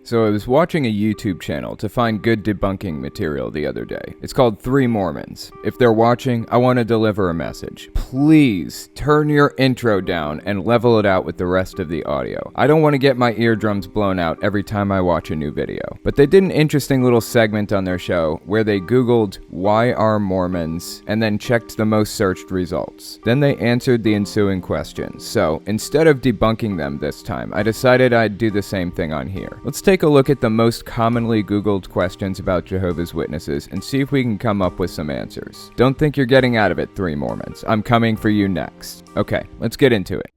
So I was watching a YouTube channel to find good debunking material the other day. It's called 3 Mormons. If they're watching, I want to deliver a message. Please turn your intro down and level it out with the rest of the audio. I don't want to get my eardrums blown out every time I watch a new video. But they did an interesting little segment on their show where they Googled, "Why are Mormons?" and then checked the most searched results. Then they answered the ensuing questions. So instead of debunking them this time, I decided I'd do the same thing on here. Let's take a look at the most commonly Googled questions about Jehovah's Witnesses and see if we can come up with some answers. Don't think you're getting out of it, 3 Mormons. I'm coming for you next. Okay, let's get into it.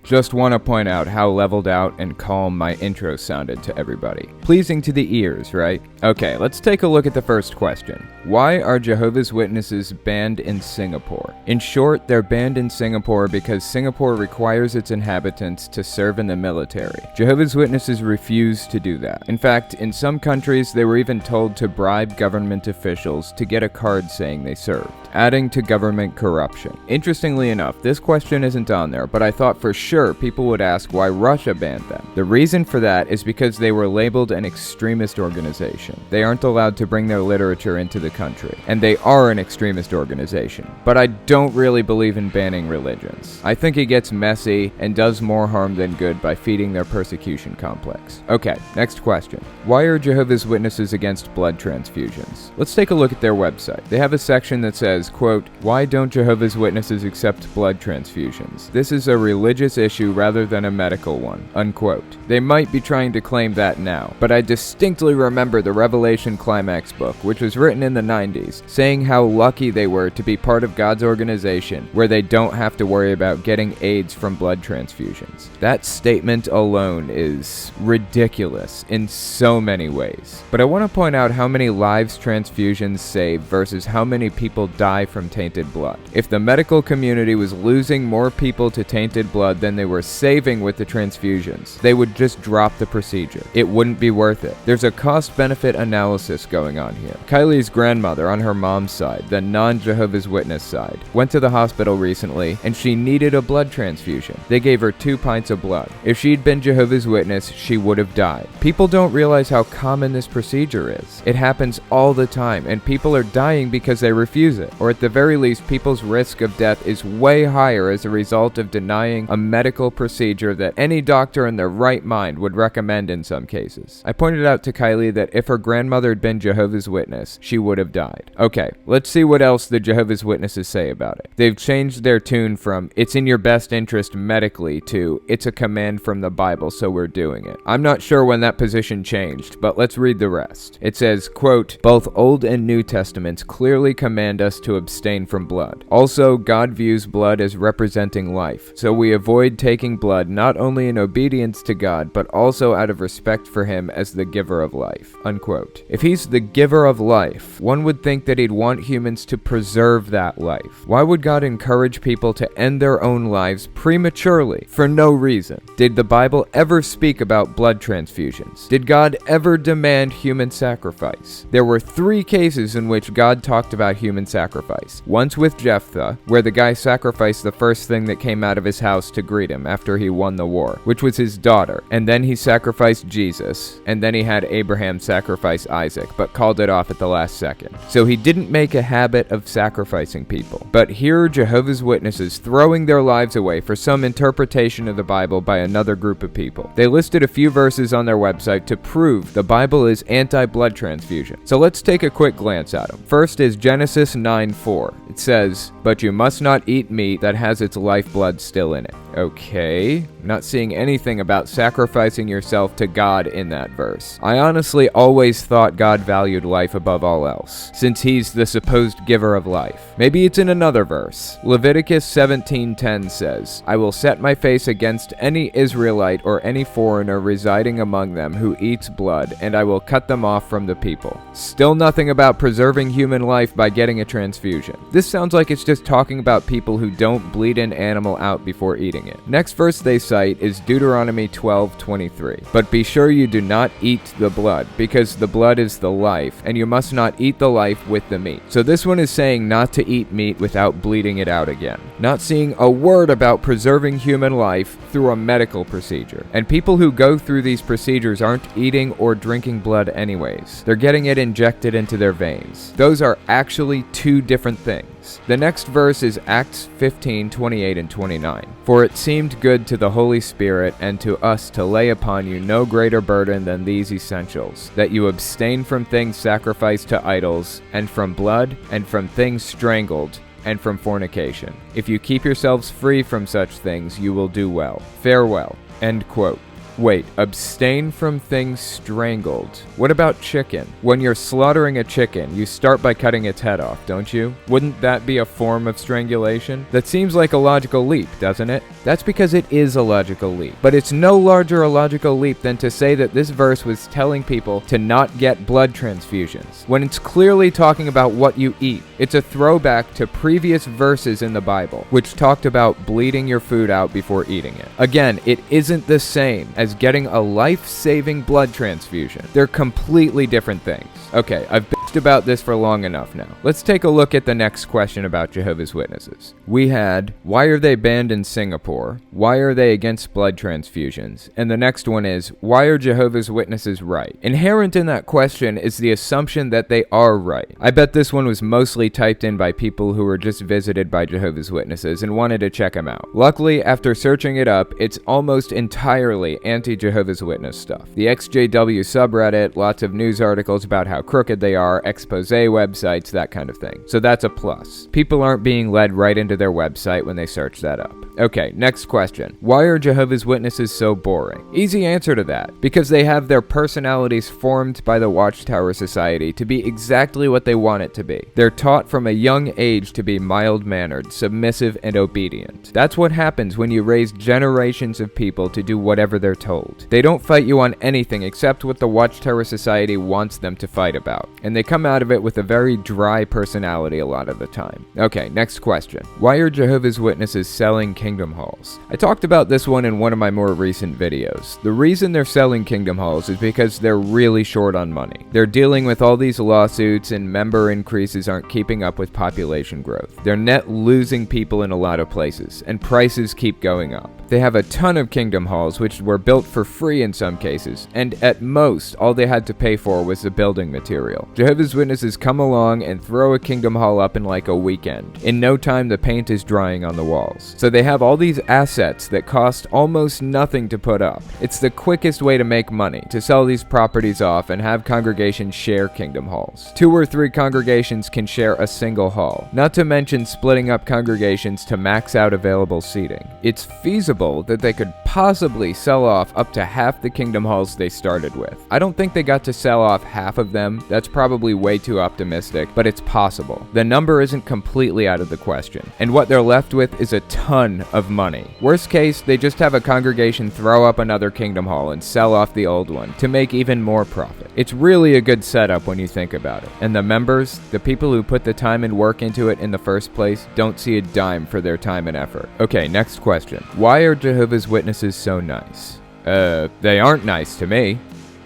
Just want to point out how leveled out and calm my intro sounded to everybody. Pleasing to the ears, right? Okay, let's take a look at the first question. Why are Jehovah's Witnesses banned in Singapore? In short, they're banned in Singapore because Singapore requires its inhabitants to serve in the military. Jehovah's Witnesses refuse to do that. In fact, in some countries, they were even told to bribe government officials to get a card saying they served, adding to government corruption. Interestingly enough, this question isn't on there, but I thought for sure people would ask why Russia banned them. The reason for that is because they were labeled an extremist organization. They aren't allowed to bring their literature into the country, and they are an extremist organization. But I don't really believe in banning religions. I think it gets messy and does more harm than good by feeding their persecution complex. Okay, next question. Why are Jehovah's Witnesses against blood transfusions? Let's take a look at their website. They have a section that says, quote, "Why don't Jehovah's Witnesses accept blood transfusions? This is a religious issue rather than a medical one," unquote. They might be trying to claim that now, but I distinctly remember the Revelation Climax book, which was written in the 90s, saying how lucky they were to be part of God's organization where they don't have to worry about getting AIDS from blood transfusions. That statement alone is ridiculous in so many ways. But I want to point out how many lives transfusions save versus how many people die from tainted blood. If the medical community was losing more people to tainted blood than they were saving with the transfusions, they would just drop the procedure. It wouldn't be worth it. There's a cost-benefit analysis going on here. Kylie's grandmother on her mom's side, the non-Jehovah's Witness side, went to the hospital recently and she needed a blood transfusion. They gave her 2 pints of blood. If she'd been Jehovah's Witness, she would have died. People don't realize how common this procedure is. It happens all the time and people are dying because they refuse it. Or at the very least, people's risk of death is way higher as a result of denying a medical procedure that any doctor in their right mind would recommend in some cases. I pointed out to Kylie that if her grandmother had been Jehovah's Witness, she would have died. Okay, let's see what else the Jehovah's Witnesses say about it. They've changed their tune from "it's in your best interest medically" to "it's a command from the Bible, so we're doing it." I'm not sure when that position changed, but let's read the rest. It says, quote, "Both Old and New Testaments clearly command us to abstain from blood. Also, God views blood as representing life, so we avoid taking blood not only in obedience to God, but also out of respect for him as the giver of life," unquote. If he's the giver of life, one would think that he'd want humans to preserve that life. Why would God encourage people to end their own lives prematurely for no reason? Did the Bible ever speak about blood transfusions? Did God ever demand human sacrifice? There were 3 cases in which God talked about human sacrifice. Once with Jephthah, where the guy sacrificed the first thing that came out of his house to greet him after he won the war, which was his daughter, and then he sacrificed Jesus, and then he had Abraham sacrifice Isaac, but called it off at the last second. So he didn't make a habit of sacrificing people. But here are Jehovah's Witnesses throwing their lives away for some interpretation of the Bible by another group of people. They listed a few verses on their website to prove the Bible is anti-blood transfusion. So let's take a quick glance at them. First is Genesis 9:4. It says, "But you must not eat meat that has its lifeblood still in it." Okay, not seeing anything about sacrificing yourself to God in that verse. I honestly always thought God valued life above all else, since he's the supposed giver of life. Maybe it's in another verse. Leviticus 17:10 says, "I will set my face against any Israelite or any foreigner residing among them who eats blood, and I will cut them off from the people." Still nothing about preserving human life by getting a transfusion. This sounds like it's just talking about people who don't bleed an animal out before eating it. Next verse they cite cite is Deuteronomy 12:23. But be sure you do not eat the blood, because the blood is the life, and you must not eat the life with the meat. So this one is saying not to eat meat without bleeding it out again. Not seeing a word about preserving human life through a medical procedure. And people who go through these procedures aren't eating or drinking blood anyways. They're getting it injected into their veins. Those are actually two different things. The next verse is Acts 15:28 and 29. For it seemed good to the Holy Spirit and to us to lay upon you no greater burden than these essentials, that you abstain from things sacrificed to idols, and from blood, and from things strangled, and from fornication. If you keep yourselves free from such things, you will do well. Farewell. End quote. Wait, abstain from things strangled. What about chicken? When you're slaughtering a chicken, you start by cutting its head off, don't you? Wouldn't that be a form of strangulation? That seems like a logical leap, doesn't it? That's because it is a logical leap. But it's no larger a logical leap than to say that this verse was telling people to not get blood transfusions, when it's clearly talking about what you eat. It's a throwback to previous verses in the Bible, which talked about bleeding your food out before eating it. Again, it isn't the same as getting a life-saving blood transfusion. They're completely different things. Okay, I've bitched about this for long enough now. Let's take a look at the next question about Jehovah's Witnesses. We had, why are they banned in Singapore? Why are they against blood transfusions? And the next one is, why are Jehovah's Witnesses right? Inherent in that question is the assumption that they are right. I bet this one was mostly typed in by people who were just visited by Jehovah's Witnesses and wanted to check them out. Luckily, after searching it up, it's almost entirely anti-Jehovah's Witness stuff. The XJW subreddit, lots of news articles about how crooked they are, expose websites, that kind of thing. So that's a plus. People aren't being led right into their website when they search that up. Okay, next question. Why are Jehovah's Witnesses so boring? Easy answer to that. Because they have their personalities formed by the Watchtower Society to be exactly what they want it to be. They're taught from a young age to be mild-mannered, submissive, and obedient. That's what happens when you raise generations of people to do whatever they're told. They don't fight you on anything except what the Watchtower Society wants them to fight about. And they come out of it with a very dry personality a lot of the time. Okay, next question. Why are Jehovah's Witnesses selling Kingdom Halls? I talked about this one in one of my more recent videos. The reason they're selling Kingdom Halls is because they're really short on money. They're dealing with all these lawsuits and member increases aren't keeping up with population growth. They're net losing people in a lot of places, and prices keep going up. They have a ton of Kingdom Halls which were built for free in some cases, and at most, all they had to pay for was the building material. Jehovah's Witnesses come along and throw a Kingdom Hall up in like a weekend. In no time, the paint is drying on the walls. So they have all these assets that cost almost nothing to put up. It's the quickest way to make money, to sell these properties off and have congregations share Kingdom Halls. 2 or 3 congregations can share a single hall, not to mention splitting up congregations to max out available seating. It's feasible that they could possibly sell off up to half the Kingdom Halls they started with. I don't think they got to sell off half of them. That's probably way too optimistic, but it's possible. The number isn't completely out of the question, and what they're left with is a ton of money. Worst case, they just have a congregation throw up another Kingdom Hall and sell off the old one to make even more profit. It's really a good setup when you think about it. And the members, the people who put the time and work into it in the first place, don't see a dime for their time and effort. Okay, next question. Why are Jehovah's Witnesses so nice? They aren't nice to me.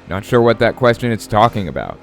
Not sure what that question is talking about.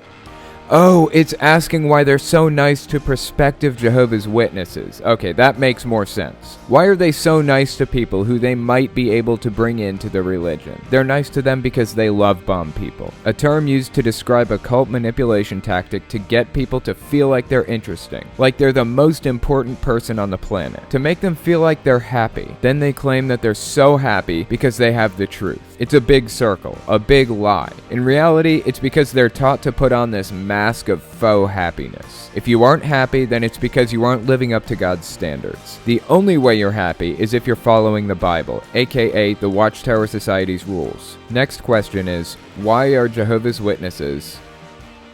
Oh, it's asking why they're so nice to prospective Jehovah's Witnesses. Okay, that makes more sense. Why are they so nice to people who they might be able to bring into the religion? They're nice to them because they love bomb people, a term used to describe a cult manipulation tactic to get people to feel like they're interesting, like they're the most important person on the planet, to make them feel like they're happy. Then they claim that they're so happy because they have the truth. It's a big circle, a big lie. In reality, it's because they're taught to put on this mask of faux happiness. If you aren't happy, then it's because you aren't living up to God's standards. The only way you're happy is if you're following the Bible, aka the Watchtower Society's rules. Next question is, why are Jehovah's Witnesses?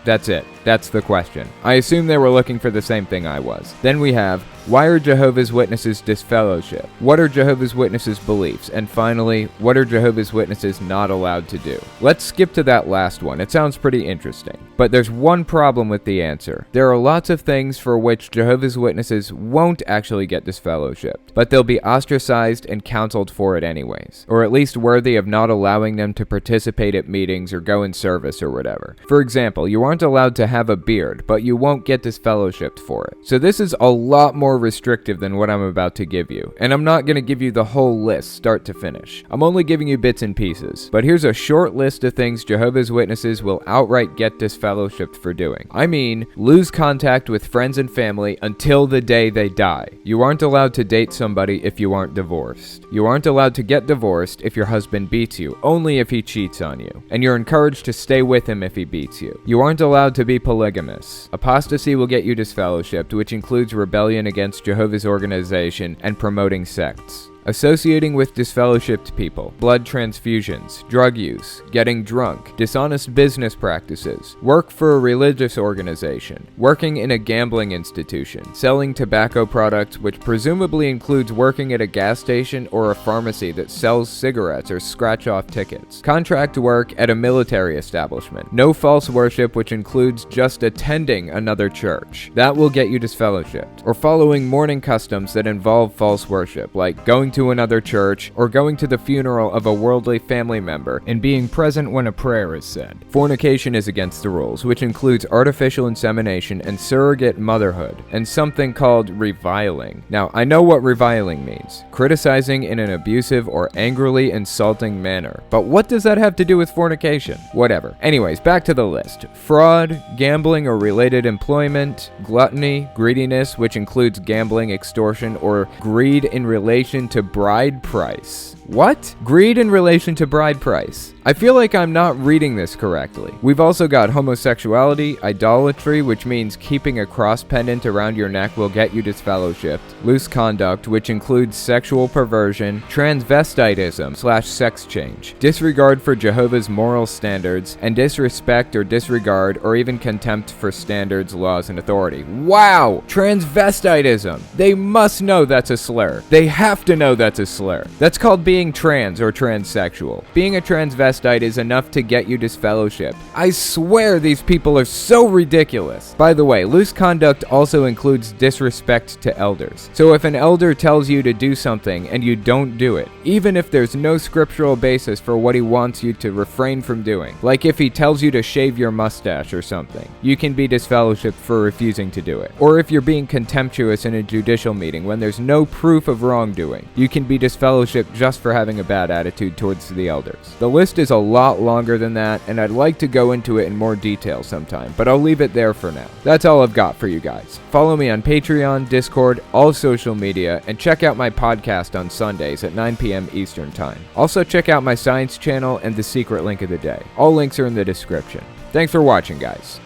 That's it. That's the question. I assume they were looking for the same thing I was. Then we have, why are Jehovah's Witnesses disfellowshipped? What are Jehovah's Witnesses' beliefs? And finally, what are Jehovah's Witnesses not allowed to do? Let's skip to that last one. It sounds pretty interesting. But there's one problem with the answer. There are lots of things for which Jehovah's Witnesses won't actually get disfellowshipped, but they'll be ostracized and counseled for it anyways, or at least worthy of not allowing them to participate at meetings or go in service or whatever. For example, you aren't allowed to have a beard, but you won't get disfellowshipped for it. So this is a lot more restrictive than what I'm about to give you, and I'm not going to give you the whole list start to finish. I'm only giving you bits and pieces, but here's a short list of things Jehovah's Witnesses will outright get disfellowshipped for doing. I mean, lose contact with friends and family until the day they die. You aren't allowed to date somebody if you aren't divorced. You aren't allowed to get divorced if your husband beats you, only if he cheats on you, and you're encouraged to stay with him if he beats you. You aren't allowed to be polygamous. Apostasy will get you disfellowshipped, which includes rebellion against Jehovah's organization and promoting sects. Associating with disfellowshipped people, blood transfusions, drug use, getting drunk, dishonest business practices, work for a religious organization, working in a gambling institution, selling tobacco products, which presumably includes working at a gas station or a pharmacy that sells cigarettes or scratch-off tickets, contract work at a military establishment, no false worship, which includes just attending another church. That will get you disfellowshipped, or following mourning customs that involve false worship, like going to another church, or going to the funeral of a worldly family member and being present when a prayer is said. Fornication is against the rules, which includes artificial insemination and surrogate motherhood, and something called reviling. Now, I know what reviling means. Criticizing in an abusive or angrily insulting manner. But what does that have to do with fornication? Whatever. Anyways, back to the list. Fraud, gambling or related employment, gluttony, greediness, which includes gambling, extortion, or greed in relation to bride price. What? Greed in relation to bride price. I feel like I'm not reading this correctly. We've also got homosexuality, idolatry, which means keeping a cross pendant around your neck will get you disfellowshipped, loose conduct, which includes sexual perversion, transvestitism/sex change, disregard for Jehovah's moral standards, and disrespect or disregard or even contempt for standards, laws, and authority. Wow! Transvestitism! They must know that's a slur. They have to know that's a slur. That's called being trans or transsexual. Being a transvestite is enough to get you disfellowshipped. I swear these people are so ridiculous. By the way, loose conduct also includes disrespect to elders. So if an elder tells you to do something and you don't do it, even if there's no scriptural basis for what he wants you to refrain from doing, like if he tells you to shave your mustache or something, you can be disfellowshipped for refusing to do it. Or if you're being contemptuous in a judicial meeting when there's no proof of wrongdoing, you can be disfellowshipped just for having a bad attitude towards the elders. The list is a lot longer than that, and I'd like to go into it in more detail sometime, but I'll leave it there for now. That's all I've got for you guys. Follow me on Patreon, Discord, all social media, and check out my podcast on Sundays at 9 p.m. Eastern Time. Also check out my science channel and the secret link of the day. All links are in the description. Thanks for watching, guys.